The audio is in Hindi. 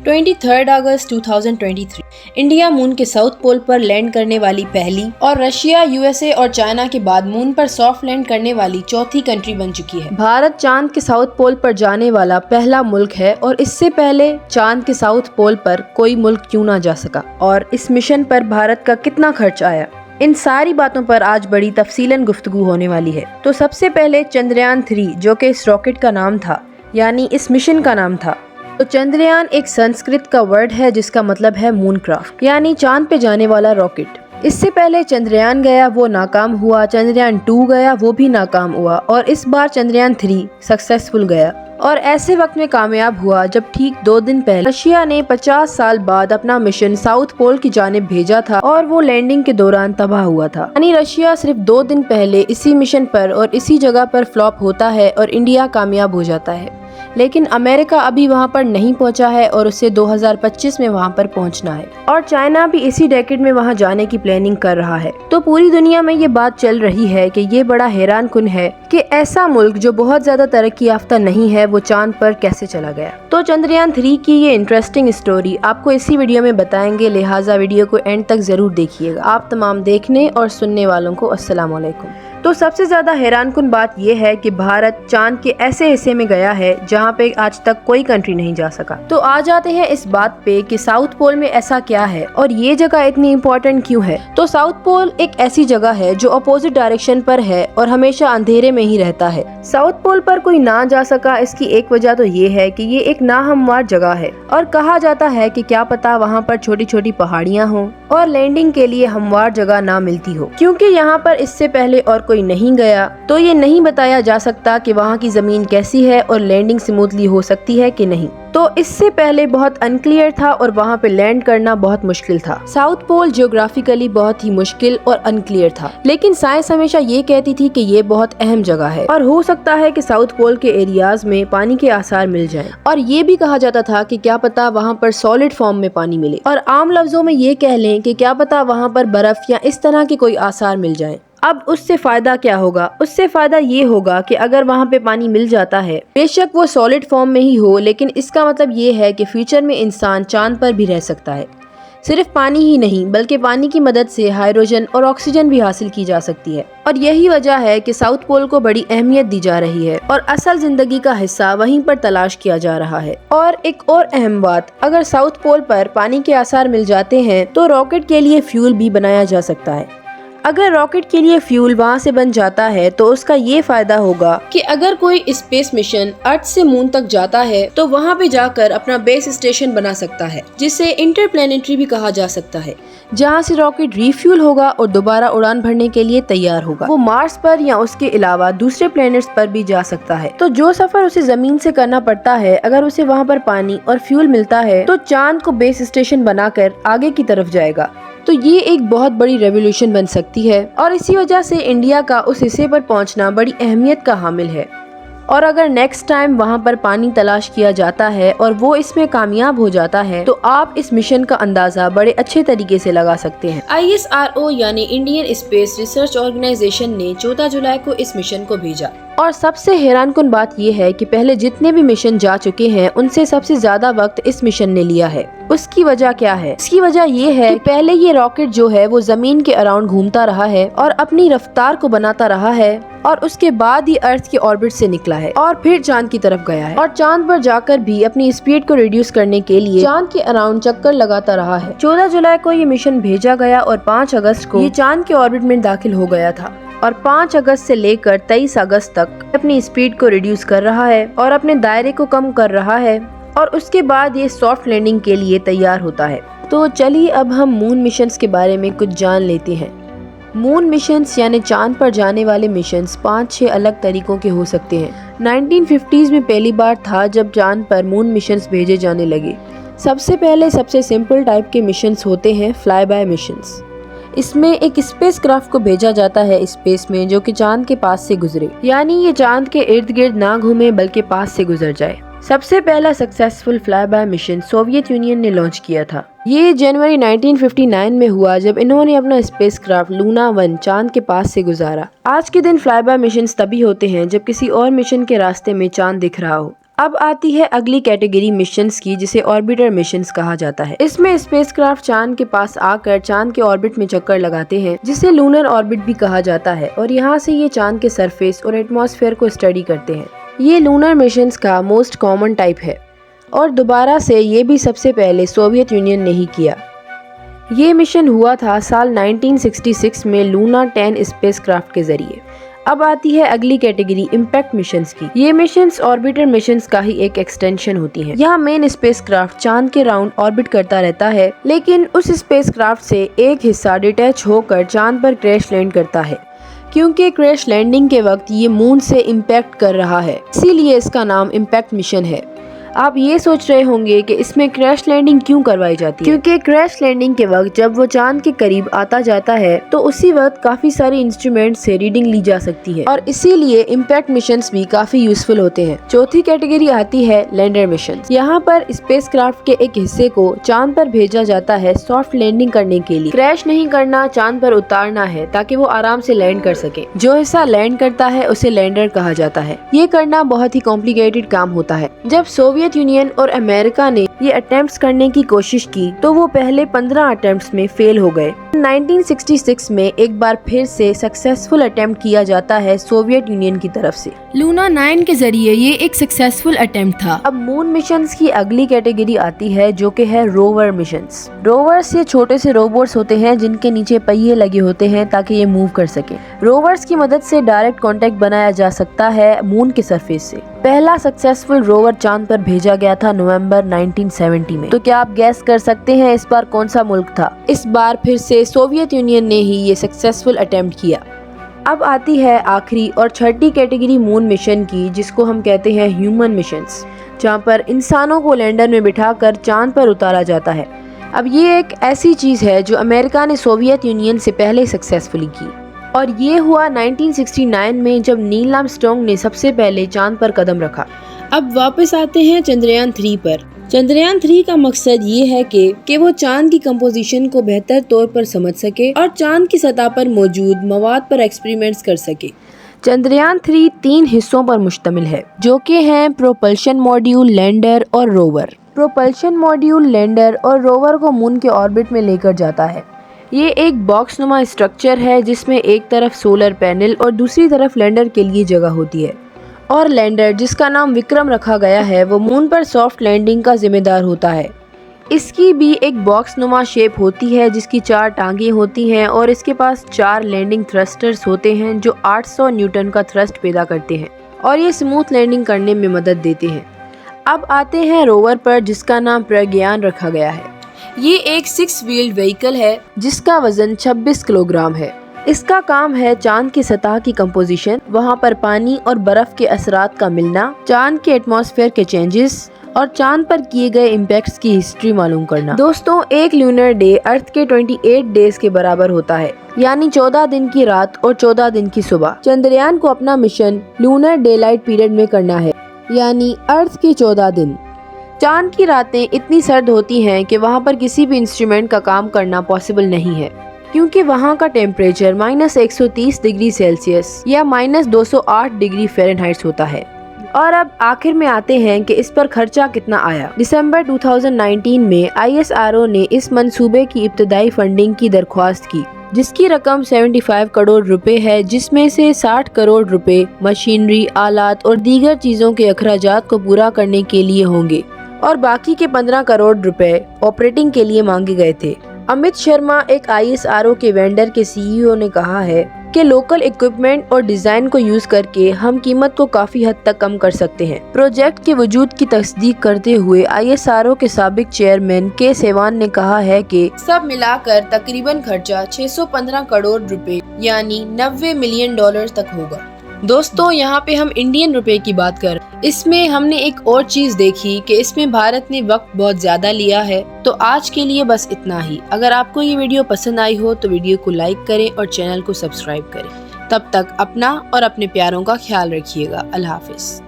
23 अगस्त 2023 इंडिया मून के साउथ पोल पर लैंड करने वाली पहली और रशिया, यूएसए और चाइना के बाद मून पर सॉफ्ट लैंड करने वाली चौथी कंट्री बन चुकी है। भारत चांद के साउथ पोल पर जाने वाला पहला मुल्क है और इससे पहले चांद के साउथ पोल पर कोई मुल्क क्यों ना जा सका और इस मिशन पर भारत का कितना खर्च आया, इन सारी बातों पर आज बड़ी तफसीलन गुफ्तगू होने वाली है। तो सबसे पहले चंद्रयान 3 जो कि इस रॉकेट का नाम था, यानी इस मिशन का नाम था। तो चंद्रयान एक संस्कृत का वर्ड है जिसका मतलब है मून क्राफ्ट, यानी चांद पे जाने वाला रॉकेट। इससे पहले चंद्रयान गया, वो नाकाम हुआ। चंद्रयान 2 गया, वो भी नाकाम हुआ और इस बार चंद्रयान 3 सक्सेसफुल गया और ऐसे वक्त में कामयाब हुआ जब ठीक 2 दिन पहले रशिया ने 50 साल बाद अपना मिशन साउथ पोल की जानिब भेजा था और वो लैंडिंग के दौरान तबाह हुआ था। यानी रशिया सिर्फ 2 दिन पहले इसी मिशन पर और इसी जगह पर फ्लॉप होता है और इंडिया कामयाब हो जाता है, लेकिन अमेरिका अभी वहां पर नहीं पहुंचा है और उसे 2025 में वहां पर पहुंचना है और चाइना भी इसी डेकेड में वहां जाने की प्लानिंग कर रहा है। तो पूरी दुनिया में ये बात चल रही है कि ये बड़ा हैरान कुन है कि ऐसा मुल्क जो बहुत ज्यादा तरक्की याफ्ता नहीं है वो चांद पर कैसे चला गया। तो चंद्रयान 3 की ये इंटरेस्टिंग स्टोरी आपको इसी वीडियो में बताएंगे, लिहाजा वीडियो को एंड तक जरूर देखिएगा। आप तमाम देखने और सुनने वालों को अस्सलाम वालेकुम। तो सबसे ज्यादा हैरान कुन बात यह है कि भारत चांद के ऐसे हिस्से में गया है जहां पे आज तक कोई कंट्री नहीं जा सका। तो आ जाते हैं इस बात पे कि साउथ पोल में ऐसा क्या है और ये जगह इतनी इम्पोर्टेंट क्यों है। तो साउथ पोल एक ऐसी जगह है जो अपोजिट डायरेक्शन पर है और हमेशा अंधेरे में ही रहता है। साउथ पोल पर कोई ना जा सका, इसकी एक वजह तो ये है कि ये एक नाहमवार जगह है और कहा जाता है कि क्या पता वहाँ पर छोटी छोटी पहाड़ियाँ हों और लैंडिंग के लिए हमवार जगह ना मिलती हो। क्योंकि यहाँ पर इससे पहले और कोई नहीं गया तो ये नहीं बताया जा सकता कि वहाँ की जमीन कैसी है और लैंडिंग स्मूथली हो सकती है कि नहीं। तो इससे पहले बहुत अनक्लियर था और वहाँ पे लैंड करना बहुत मुश्किल था। साउथ पोल जियोग्राफिकली बहुत ही मुश्किल और अनक्लियर था, लेकिन साइंस हमेशा ये कहती थी कि ये बहुत अहम जगह है और हो सकता है कि साउथ पोल के एरियाज में पानी के आसार मिल जाएं। और ये भी कहा जाता था कि क्या पता वहाँ पर सॉलिड फॉर्म में पानी मिले और आम लफ्जों में ये कह लें कि क्या पता वहाँ पर बर्फ या इस तरह के कोई आसार मिल जाएं। अब उससे फायदा क्या होगा? उससे फायदा ये होगा कि अगर वहाँ पे पानी मिल जाता है, बेशक वो सॉलिड फॉर्म में ही हो, लेकिन इसका मतलब ये है कि फ्यूचर में इंसान चांद पर भी रह सकता है। सिर्फ पानी ही नहीं बल्कि पानी की मदद से हाइड्रोजन और ऑक्सीजन भी हासिल की जा सकती है और यही वजह है कि साउथ पोल को बड़ी अहमियत दी जा रही है और असल जिंदगी का हिस्सा वहीं पर तलाश किया जा रहा है। और एक और अहम बात, अगर साउथ पोल पर पानी के आसार मिल जाते हैं तो रॉकेट के लिए फ्यूल भी बनाया जा सकता है। अगर रॉकेट के लिए फ्यूल वहाँ से बन जाता है तो उसका ये फायदा होगा कि अगर कोई स्पेस मिशन अर्थ से मून तक जाता है तो वहाँ पे जाकर अपना बेस स्टेशन बना सकता है, जिसे इंटरप्लेनेटरी भी कहा जा सकता है, जहाँ से रॉकेट रिफ्यूल होगा और दोबारा उड़ान भरने के लिए तैयार होगा। वो मार्स पर या उसके अलावा दूसरे प्लैनेट्स पर भी जा सकता है। तो जो सफर उसे जमीन से करना पड़ता है, अगर उसे वहाँ पर पानी और फ्यूल मिलता है तो चांद को बेस स्टेशन बनाकर आगे की तरफ जाएगा। तो ये एक बहुत बड़ी रेवोल्यूशन बन सकती है और इसी वजह से इंडिया का उस हिस्से पर पहुंचना बड़ी अहमियत का हामिल है। और अगर नेक्स्ट टाइम वहाँ पर पानी तलाश किया जाता है और वो इसमें कामयाब हो जाता है तो आप इस मिशन का अंदाजा बड़े अच्छे तरीके से लगा सकते हैं। ISRO यानी इंडियन स्पेस रिसर्च ऑर्गेनाइजेशन ने 14 जुलाई को इस मिशन को भेजा और सबसे हैरान कुन बात यह है कि पहले जितने भी मिशन जा चुके हैं उनसे सबसे ज्यादा वक्त इस मिशन ने लिया है। उसकी वजह क्या है? इसकी वजह ये है कि पहले ये रॉकेट जो है वो जमीन के अराउंड घूमता रहा है और अपनी रफ्तार को बनाता रहा है और उसके बाद ही अर्थ के ऑर्बिट से निकला है और फिर चांद की तरफ गया है और चांद पर जाकर भी अपनी स्पीड को रिड्यूस करने के लिए चांद के अराउंड चक्कर लगाता रहा है। 14 जुलाई को ये मिशन भेजा गया और 5 अगस्त को ये चांद के ऑर्बिट में दाखिल हो गया था और 5 अगस्त से लेकर 23 अगस्त तक अपनी स्पीड को रिड्यूस कर रहा है और अपने दायरे को कम कर रहा है और उसके बाद ये सॉफ्ट लैंडिंग के लिए तैयार होता है। तो चलिए अब हम मून मिशंस के बारे में कुछ जान लेते हैं। मून मिशंस यानी चांद पर जाने वाले मिशंस 5-6 अलग तरीकों के हो सकते हैं। 1950s में पहली बार था जब चांद पर मून मिशंस भेजे जाने लगे। सबसे पहले सबसे सिंपल टाइप के मिशंस होते हैं फ्लाई बाय मिशंस। इसमें एक स्पेस क्राफ्ट को भेजा जाता है स्पेस में जो कि चांद के पास से गुजरे, यानी ये चांद के इर्द गिर्द ना घूमे बल्कि पास से गुजर जाए। सबसे पहला successful fly bye mission Soviet union ने लॉन्च किया था। ये जनवरी 1959 में हुआ जब इन्होंने अपना स्पेसक्राफ्ट लूना 1 चांद के पास से गुजारा। आज के दिन फ्लाई बाय मिशन तभी होते हैं जब किसी और मिशन के रास्ते में चांद दिख रहा हो। अब आती है अगली कैटेगरी मिशंस की, जिसे ऑर्बिटर मिशंस कहा जाता है। इसमें स्पेसक्राफ्ट चांद के पास आकर चांद के ऑर्बिट में चक्कर लगाते हैं, जिसे लूनर ऑर्बिट भी कहा जाता है, और यहाँ से ये चांद के सरफेस और एटमॉस्फेयर को स्टडी करते हैं। ये लूनर मिशंस का मोस्ट कॉमन टाइप है और दोबारा से ये भी सबसे पहले सोवियत यूनियन ने ही किया। ये मिशन हुआ था साल 1966 में लूना 10 स्पेसक्राफ्ट के जरिए। अब आती है अगली कैटेगरी इम्पैक्ट मिशंस की। ये मिशंस ऑर्बिटर मिशंस का ही एक एक्सटेंशन होती हैं। यहाँ मेन स्पेसक्राफ्ट चांद के राउंड ऑर्बिट करता रहता है, लेकिन उस स्पेसक्राफ्ट से एक हिस्सा डिटैच होकर चांद पर क्रैश लैंड करता है। क्योंकि क्रैश लैंडिंग के वक्त ये मून से इम्पैक्ट कर रहा है, इसीलिए इसका नाम इम्पैक्ट मिशन है। आप ये सोच रहे होंगे कि इसमें क्रैश लैंडिंग क्यों करवाई जाती है? क्योंकि क्रैश लैंडिंग के वक्त जब वो चांद के करीब आता जाता है तो उसी वक्त काफी सारे इंस्ट्रूमेंट से रीडिंग ली जा सकती है, और इसीलिए इम्पैक्ट मिशंस भी काफी यूजफुल होते हैं। चौथी कैटेगरी आती है लैंडर मिशन। यहाँ पर स्पेसक्राफ्ट के एक हिस्से को चांद पर भेजा जाता है सॉफ्ट लैंडिंग करने के लिए। क्रैश नहीं करना, चांद पर उतारना है ताकि वो आराम से लैंड कर सके। जो हिस्सा लैंड करता है उसे लैंडर कहा जाता है। ये करना बहुत ही कॉम्प्लिकेटेड काम होता है। जब सोवियत यूनियन और अमेरिका ने ये अटेम्प्ट्स करने की कोशिश की तो वो पहले 15 अटेम्प्ट्स में फेल हो गए। 1966 में एक बार फिर से सक्सेसफुल अटेम्प्ट किया जाता है सोवियत यूनियन की तरफ से। लूना 9 के जरिए ये एक सक्सेसफुल अटेम्प्ट था। अब मून मिशंस की अगली कैटेगरी आती है, जो कि है रोवर मिशंस। रोवर्स ये छोटे से रोबोट्स होते हैं जिनके नीचे पहिए लगे होते हैं ताकि ये मूव कर सके। रोवर्स की मदद से डायरेक्ट कांटेक्ट बनाया जा सकता है मून के सरफेस से। पहला सक्सेसफुल रोवर चांद पर भेजा गया था नवंबर 1970 में। तो क्या आप गैस कर सकते हैं इस बार कौन सा मुल्क था? इस बार फिर से सोवियत यूनियन ने ही ये सक्सेसफुल अटेम्प्ट किया। अब आती है आखिरी और छठी कैटेगरी मून मिशन की, जिसको हम कहते हैं ह्यूमन मिशंस, जहाँ पर इंसानों को लैंडर में बिठाकर चांद पर उतारा जाता है। अब ये एक ऐसी चीज है जो अमेरिका ने सोवियत यूनियन से पहले सक्सेसफुली की, और ये हुआ 1969 में जब नील आर्मस्ट्रांग ने सबसे पहले चांद पर कदम रखा। अब वापस आते हैं चंद्रयान 3 पर। चंद्रयान 3 का मकसद ये है कि वो चांद की कंपोजिशन को बेहतर तौर पर समझ सके और चांद की सतह पर मौजूद मवाद पर एक्सपेरिमेंट्स कर सके। चंद्रयान 3 3 हिस्सों पर मुश्तमिल है, जो कि हैं प्रोपल्शन मॉड्यूल, लैंडर और रोवर। प्रोपल्शन मॉड्यूल लैंडर और रोवर को मून के ऑर्बिट में लेकर जाता है। ये एक बॉक्स नुमा स्ट्रक्चर है जिसमें एक तरफ सोलर पैनल और दूसरी तरफ लैंडर के लिए जगह होती है, और लैंडर, जिसका नाम विक्रम रखा गया है, वो मून पर सॉफ्ट लैंडिंग का जिम्मेदार होता है। इसकी भी एक बॉक्स नुमा शेप होती है जिसकी 4 टांगे होती हैं, और इसके पास 4 लैंडिंग थ्रस्टर्स होते हैं जो 800 न्यूटन का थ्रस्ट पैदा करते हैं, और ये स्मूथ लैंडिंग करने में मदद देते हैं। अब आते हैं रोवर पर, जिसका नाम प्रज्ञान रखा गया है। ये एक 6 व्हील्ड व्हीकल है जिसका वजन 26 किलोग्राम है। इसका काम है चांद की सतह की कंपोजिशन, वहाँ पर पानी और बर्फ के असरात का मिलना, चांद के एटमॉस्फेयर के चेंजेस और चांद पर किए गए इम्पैक्ट्स की हिस्ट्री मालूम करना। दोस्तों, एक ल्यूनर डे अर्थ के 28 डेज के बराबर होता है, यानी 14 दिन की रात और 14 दिन की सुबह। चंद्रयान को अपना mission lunar day light period में करना है, यानी अर्थ के 14 दिन। चांद की रातें इतनी सर्द होती हैं कि वहाँ पर किसी भी इंस्ट्रूमेंट का काम करना पॉसिबल नहीं है, क्योंकि वहाँ का टेम्परेचर -130 डिग्री सेल्सियस या -208 डिग्री फ़ारेनहाइट होता है। और अब आखिर में आते हैं कि इस पर खर्चा कितना आया। दिसंबर 2019 में ISRO ने इस मंसूबे की इब्तदाई फंडिंग की दरख्वास्त की, जिसकी रकम 75 करोड़ रुपए है, जिसमें से 60 करोड़ रुपए मशीनरी, आलात और दीगर चीज़ों के अखराजात को पूरा करने के लिए होंगे, और बाकी के 15 करोड़ रुपए ऑपरेटिंग के लिए मांगे गए थे। अमित शर्मा, एक ISRO के वेंडर के CEO, ने कहा है कि लोकल इक्विपमेंट और डिजाइन को यूज करके हम कीमत को काफी हद तक कम कर सकते हैं। प्रोजेक्ट के वजूद की तस्दीक करते हुए ISRO के साबिक चेयरमैन के सेवान ने कहा है कि सब मिलाकर तकरीबन खर्चा 615 करोड़ रुपए यानी $90 मिलियन तक होगा। दोस्तों, यहाँ पे हम इंडियन रुपए की बात कर, इसमें हमने एक और चीज देखी कि इसमें भारत ने वक्त बहुत ज्यादा लिया है। तो आज के लिए बस इतना ही। अगर आपको ये वीडियो पसंद आई हो तो वीडियो को लाइक करें और चैनल को सब्सक्राइब करें। तब तक अपना और अपने प्यारों का ख्याल रखिएगा। अल्लाह हाफिज।